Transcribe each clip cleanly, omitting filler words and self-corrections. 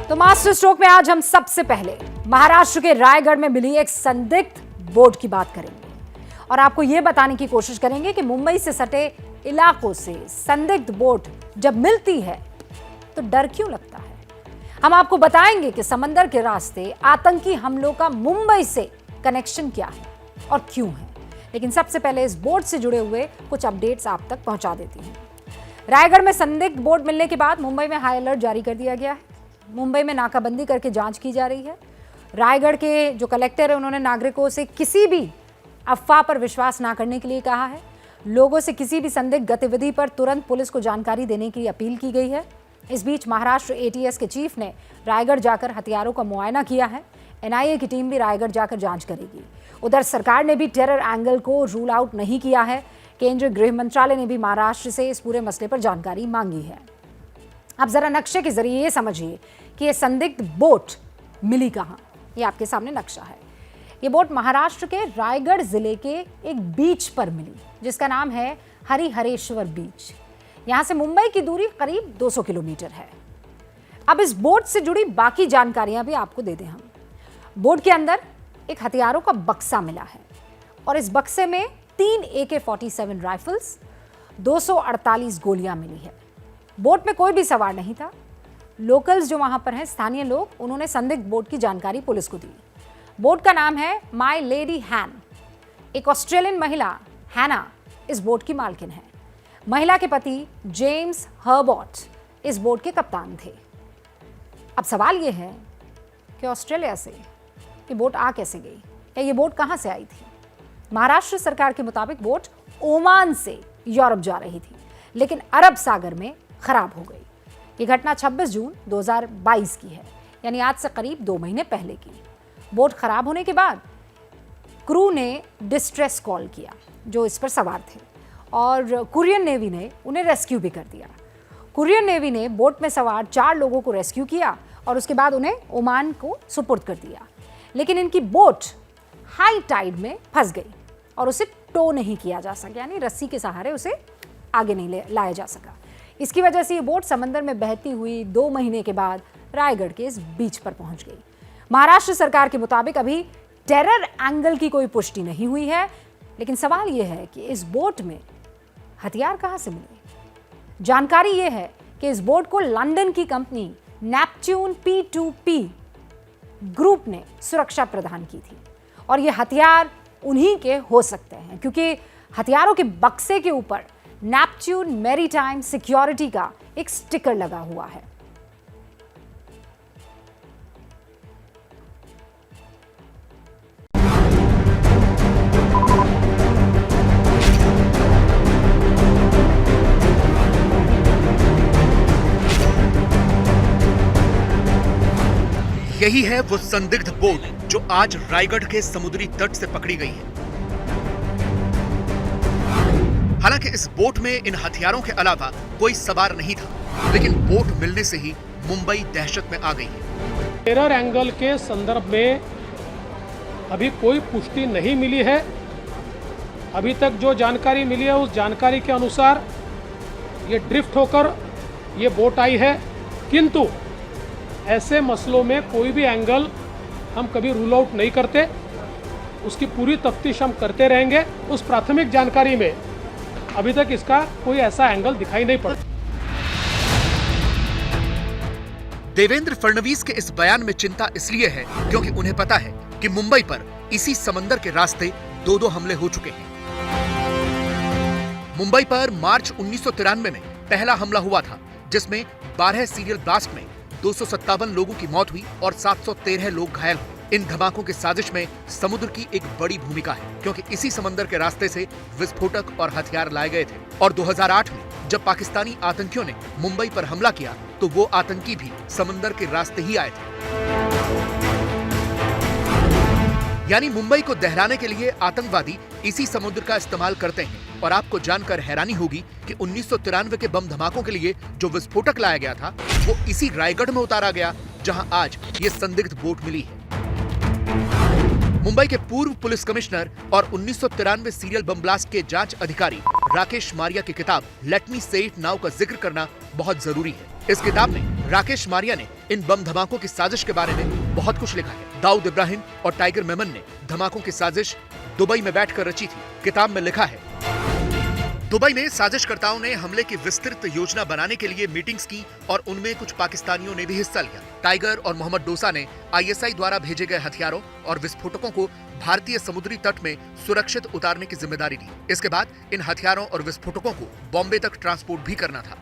तो master stroke में आज हम सबसे पहले महाराष्ट्र के रायगढ़ में मिली एक संदिग्ध बोट की बात करेंगे और आपको यह बताने की कोशिश करेंगे कि मुंबई से सटे इलाकों से संदिग्ध बोट जब मिलती है तो डर क्यों लगता है। हम आपको बताएंगे कि समंदर के रास्ते आतंकी हमलों का मुंबई से कनेक्शन क्या है और क्यों है। लेकिन सबसे पहले इस बोट से जुड़े हुए कुछ अपडेट्स आप तक पहुंचा देती हैं। रायगढ़ में संदिग्ध बोट मिलने के बाद मुंबई में हाई अलर्ट जारी कर दिया गया है। मुंबई में नाकाबंदी करके जांच की जा रही है। रायगढ़ के जो कलेक्टर है उन्होंने नागरिकों से किसी भी अफवाह पर विश्वास ना करने के लिए कहा है। लोगों से किसी भी संदिग्ध गतिविधि पर तुरंत पुलिस को जानकारी देने की अपील की गई है। इस बीच महाराष्ट्र एटीएस के चीफ ने रायगढ़ जाकर हथियारों का मुआयना किया है। एनआईए की टीम भी रायगढ़ जाकर जांच करेगी। उधर सरकार ने भी टेरर एंगल को रूल आउट नहीं किया है। केंद्रीय गृह मंत्रालय ने भी महाराष्ट्र से इस पूरे मसले पर जानकारी मांगी है। अब जरा नक्शे के जरिए ये समझिए कि ये संदिग्ध बोट मिली कहाँ। ये आपके सामने नक्शा है। ये बोट महाराष्ट्र के रायगढ़ जिले के एक बीच पर मिली जिसका नाम है हरिहरेश्वर बीच। यहाँ से मुंबई की दूरी करीब 200 किलोमीटर है। अब इस बोट से जुड़ी बाकी जानकारियां भी आपको दे दें हम। बोट के अंदर एक हथियारों का बक्सा मिला है और इस बक्से में 3 AK-47 राइफल्स, 248 गोलियां मिली है। बोट में कोई भी सवार नहीं था। लोकल्स जो वहां पर हैं, स्थानीय लोग, उन्होंने संदिग्ध बोट की जानकारी पुलिस को दी। बोट का नाम है माय लेडी हैन। एक ऑस्ट्रेलियन महिला हैना इस बोट की मालकिन है। महिला के पति जेम्स हर्बॉट इस बोट के कप्तान थे। अब सवाल यह है कि ऑस्ट्रेलिया से ये बोट आ कैसे गई, या ये बोट कहां से आई थी। महाराष्ट्र सरकार के मुताबिक बोट ओमान से यूरोप जा रही थी, लेकिन अरब सागर में खराब हो गई। ये घटना 26 जून 2022 की है, यानी आज से करीब 2 महीने पहले की। बोट खराब होने के बाद क्रू ने डिस्ट्रेस कॉल किया जो इस पर सवार थे और कोरियन नेवी ने उन्हें रेस्क्यू भी कर दिया। कोरियन नेवी ने बोट में सवार 4 लोगों को रेस्क्यू किया और उसके बाद उन्हें ओमान को सुपुर्द कर दिया। लेकिन इनकी बोट हाई टाइड में फंस गई और उसे टो नहीं किया जा सका, यानी रस्सी के सहारे उसे आगे नहीं लाया जा सका। इसकी वजह से ये बोट समंदर में बहती हुई 2 महीने के बाद रायगढ़ के इस बीच पर पहुंच गई। महाराष्ट्र सरकार के मुताबिक अभी टेरर एंगल की कोई पुष्टि नहीं हुई है, लेकिन सवाल यह है कि इस बोट में हथियार कहां से मिले। जानकारी यह है कि इस बोट को लंदन की कंपनी नेपच्यून P2P ग्रुप ने सुरक्षा प्रदान की थी और ये हथियार उन्हीं के हो सकते हैं क्योंकि हथियारों के बक्से के ऊपर नेपच्यून मैरीटाइम सिक्योरिटी का एक स्टिकर लगा हुआ है। यही है वो संदिग्ध बोट जो आज रायगढ़ के समुद्री तट से पकड़ी गई है। हालांकि इस बोट में इन हथियारों के अलावा कोई सवार नहीं था, लेकिन बोट मिलने से ही मुंबई दहशत में आ गई है। टेरर एंगल के संदर्भ में अभी कोई पुष्टि नहीं मिली है। अभी तक जो जानकारी मिली है उस जानकारी के अनुसार ये ड्रिफ्ट होकर ये बोट आई है, किंतु ऐसे मसलों में कोई भी एंगल हम कभी रूल आउट नहीं करते। उसकी पूरी तफ्तीश हम करते रहेंगे। उस प्राथमिक जानकारी में अभी तक इसका कोई ऐसा एंगल दिखाई नहीं पड़ा। देवेंद्र फडणवीस के इस बयान में चिंता इसलिए है क्योंकि उन्हें पता है कि मुंबई पर इसी समंदर के रास्ते 2 हमले हो चुके हैं। मुंबई पर मार्च 1993 में पहला हमला हुआ था जिसमें 12 सीरियल ब्लास्ट में 257 लोगों की मौत हुई और 713 लोग घायल हुए। इन धमाकों की साजिश में समुद्र की एक बड़ी भूमिका है क्योंकि इसी समंदर के रास्ते से विस्फोटक और हथियार लाए गए थे। और 2008 में जब पाकिस्तानी आतंकियों ने मुंबई पर हमला किया तो वो आतंकी भी समंदर के रास्ते ही आए थे। यानी मुंबई को दहलाने के लिए आतंकवादी इसी समुद्र का इस्तेमाल करते हैं। और आपको जानकर हैरानी होगी कि 1993 के बम धमाकों के लिए जो विस्फोटक लाया गया था वो इसी रायगढ़ में उतारा गया जहां आज ये संदिग्ध बोट मिली है। मुंबई के पूर्व पुलिस कमिश्नर और 1993 सीरियल बम ब्लास्ट के जांच अधिकारी राकेश मारिया की किताब लेट मी से इट नाउ का जिक्र करना बहुत जरूरी है। इस किताब में राकेश मारिया ने इन बम धमाकों की साजिश के बारे में बहुत कुछ लिखा है। दाऊद इब्राहिम और टाइगर मेमन ने धमाकों की साजिश दुबई में बैठकर रची थी। किताब में लिखा है, दुबई में साजिशकर्ताओं ने हमले की विस्तृत योजना बनाने के लिए मीटिंग्स की और उनमें कुछ पाकिस्तानियों ने भी हिस्सा लिया। टाइगर और मोहम्मद डोसा ने आईएसआई द्वारा भेजे गए हथियारों और विस्फोटकों को भारतीय समुद्री तट में सुरक्षित उतारने की जिम्मेदारी ली। इसके बाद इन हथियारों और विस्फोटकों को बॉम्बे तक ट्रांसपोर्ट भी करना था।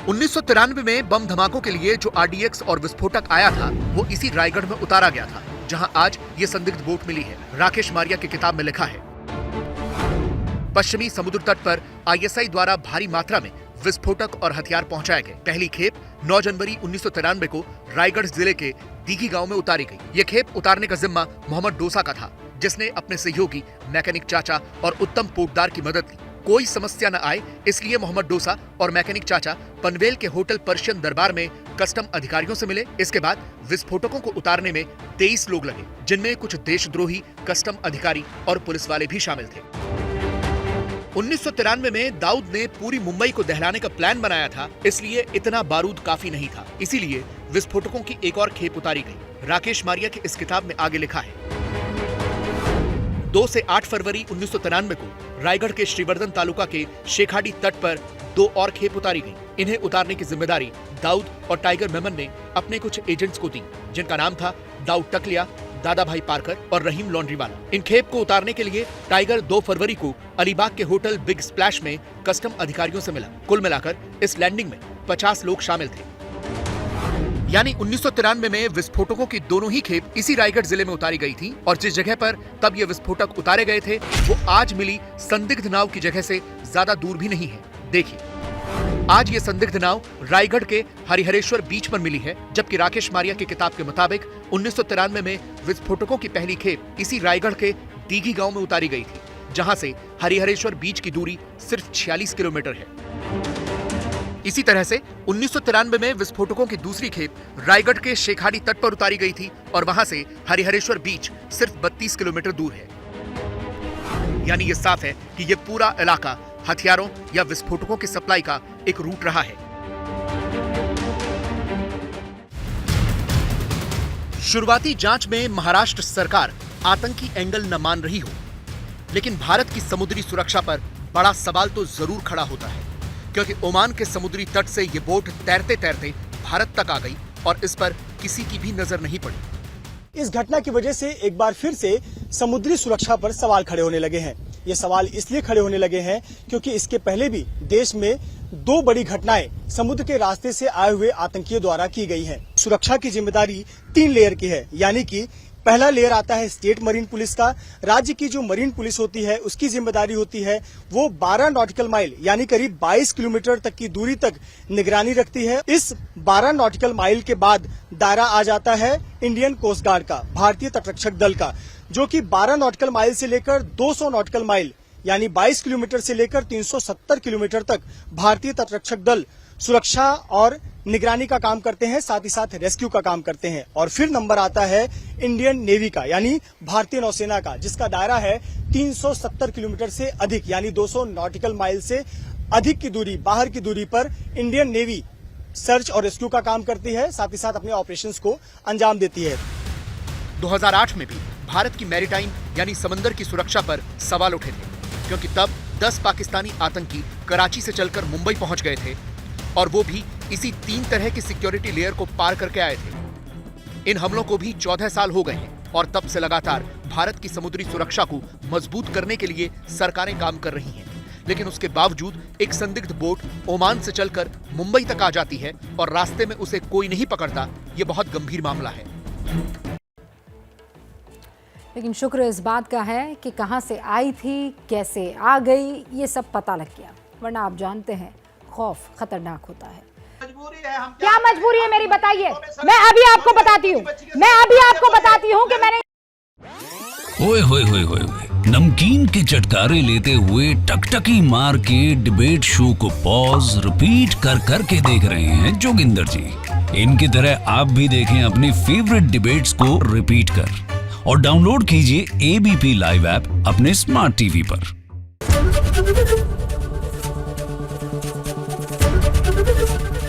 1993 में बम धमाकों के लिए जो आरडीएक्स और विस्फोटक आया था वो इसी रायगढ़ में उतारा गया था, जहां आज ये संदिग्ध बोट मिली है। राकेश मारिया की किताब में लिखा है, पश्चिमी समुद्र तट पर आईएसआई द्वारा भारी मात्रा में विस्फोटक और हथियार पहुंचाए गए। पहली खेप 9 जनवरी 1993 को रायगढ़ जिले के दीघी गांव में उतारी गई। ये खेप उतारने का जिम्मा मोहम्मद डोसा का था, जिसने अपने सहयोगी मैकेनिक चाचा और उत्तम पोटदार की मदद ली। कोई समस्या न आए इसलिए मोहम्मद डोसा और मैकेनिक चाचा पनवेल के होटल पर्शियन दरबार में कस्टम अधिकारियों से मिले। इसके बाद विस्फोटकों को उतारने में 23 लोग लगे, जिनमें कुछ देशद्रोही कस्टम अधिकारी और पुलिस वाले भी शामिल थे। 1993 में दाऊद ने पूरी मुंबई को दहलाने का प्लान बनाया था, इसलिए इतना बारूद काफी नहीं था, इसीलिए विस्फोटकों की एक और खेप उतारी गई। राकेश मारिया की इस किताब में आगे लिखा है, 2 से 8 फरवरी 1993 को रायगढ़ के श्रीवर्धन तालुका के शेखाड़ी तट पर 2 और खेप उतारी गई। इन्हें उतारने की जिम्मेदारी दाऊद और टाइगर मेमन ने अपने कुछ एजेंट्स को दी, जिनका नाम था दाऊद टकलिया, दादा भाई पारकर और रहीम लॉन्ड्रीवाला। इन खेप को उतारने के लिए टाइगर 2 फरवरी को अलीबाग के होटल बिग स्प्लैश में कस्टम अधिकारियों से मिला। कुल मिलाकर इस लैंडिंग में 50 लोग शामिल थे। यानी 1993 में विस्फोटकों की दोनों ही खेप इसी रायगढ़ जिले में उतारी गई थी और जिस जगह पर तब ये विस्फोटक उतारे गए थे वो आज मिली संदिग्ध नाव की जगह से ज्यादा दूर भी नहीं है। देखिए, आज ये संदिग्ध नाव रायगढ़ के हरिहरेश्वर बीच पर मिली है, जबकि राकेश मारिया की किताब के मुताबिक 1993 में विस्फोटकों की पहली खेप इसी रायगढ़ के दीघी गांव में उतारी गई थी, जहां से हरिहरेश्वर बीच की दूरी सिर्फ 46 किलोमीटर है। इसी तरह से 1993 में विस्फोटकों की दूसरी खेप रायगढ़ के शेखाड़ी तट पर उतारी गई थी और वहां से हरिहरेश्वर बीच सिर्फ 32 किलोमीटर दूर है। यानी ये साफ है कि ये पूरा इलाका हथियारों या विस्फोटकों की सप्लाई का एक रूट रहा है। शुरुआती जांच में महाराष्ट्र सरकार आतंकी एंगल न मान रही हो, लेकिन भारत की समुद्री सुरक्षा पर बड़ा सवाल तो जरूर खड़ा होता है, क्योंकि ओमान के समुद्री तट से ये बोट तैरते तैरते भारत तक आ गई और इस पर किसी की भी नजर नहीं पड़ी। इस घटना की वजह से एक बार फिर से समुद्री सुरक्षा पर सवाल खड़े होने लगे हैं। ये सवाल इसलिए खड़े होने लगे हैं क्योंकि इसके पहले भी देश में 2 बड़ी घटनाएं समुद्र के रास्ते से आए हुए आतंकियों द्वारा की गई हैं। सुरक्षा की जिम्मेदारी 3 लेयर की है, यानी कि पहला लेयर आता है स्टेट मरीन पुलिस का। राज्य की जो मरीन पुलिस होती है उसकी जिम्मेदारी होती है वो 12 नॉटिकल माइल यानी करीब 22 किलोमीटर तक की दूरी तक निगरानी रखती है। इस 12 नॉटिकल माइल के बाद दायरा आ जाता है इंडियन कोस्ट गार्ड का, भारतीय तटरक्षक दल का, जो कि 12 नॉटिकल माइल से लेकर 200 नॉटिकल माइल यानी 22 किलोमीटर से लेकर 370 किलोमीटर तक भारतीय तटरक्षक दल सुरक्षा और निगरानी का काम करते हैं, साथ ही साथ रेस्क्यू का काम करते हैं। और फिर नंबर आता है इंडियन नेवी का यानी भारतीय नौसेना का, जिसका दायरा है 370 किलोमीटर से अधिक यानी 200 नॉटिकल माइल से अधिक की दूरी, बाहर की दूरी पर इंडियन नेवी सर्च और रेस्क्यू का काम करती है, साथ ही साथ अपने ऑपरेशंस को अंजाम देती है। 2008 में भी भारत की मैरीटाइम यानी समंदर की सुरक्षा पर सवाल उठे थे, क्योंकि तब 10 पाकिस्तानी आतंकी कराची से चलकर मुंबई पहुंच गए थे और वो भी इसी 3 तरह की सिक्योरिटी लेयर को पार करके आए थे। इन हमलों को भी 14 साल हो गए हैं और तब से लगातार भारत की समुद्री सुरक्षा को मजबूत करने के लिए सरकारें काम कर रही हैं। लेकिन उसके बावजूद एक संदिग्ध बोट ओमान से चलकर मुंबई तक आ जाती है और रास्ते में उसे कोई नहीं पकड़ता। ये बहुत गंभीर मामला है। लेकिन शुक्र इस बात का है कि कहां से आई थी, कैसे आ गई, ये सब पता लग गया, वरना आप जानते हैं खौफ खतरनाक होता है। क्या मजबूरी है मेरी, बताइए। मैं अभी आपको बताती हूँ कि मैंने ओए होए होए होए नमकीन के चटकारे लेते हुए टकटकी मार के डिबेट शो को पॉज रिपीट कर करके देख रहे हैं जोगिंदर जी। इनकी तरह आप भी देखें अपनी फेवरेट डिबेट्स को रिपीट कर और डाउनलोड कीजिए एबीपी लाइव ऐप अपने स्मार्ट टीवी पर।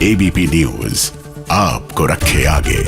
एबीपी न्यूज आपको रखे आगे।